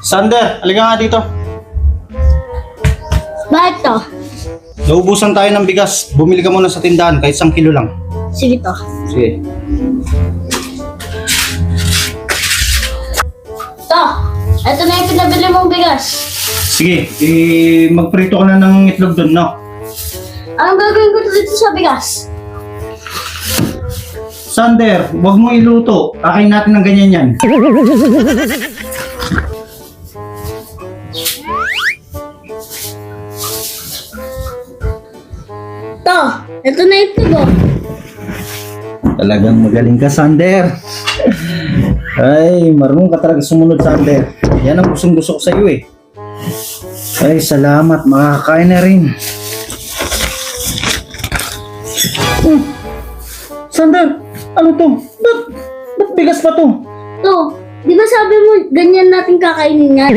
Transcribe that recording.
Sander, halika nga dito. Bakit to? Naubusan tayo ng bigas. Bumili ka muna sa tindahan kahit 1 kilo lang. Sige to. Sige. To, eto na yung pinabili mong bigas. Sige, magprito ka na ng itlog doon, no? Anong gagawin ko dito sa bigas? Sander, huwag mo iluto. Akain natin ng ganyan yan. To, eto na yung itlog. Talagang magaling ka, Sander. Ay, marunong ka talaga sumunod, Sander. Yan ang gustong-gusto ko sa iyo eh. Ay, salamat. Makakain na rin. Sander, ano to? Ba't bigas pa to? To, di ba sabi mo ganyan natin kakainin nga?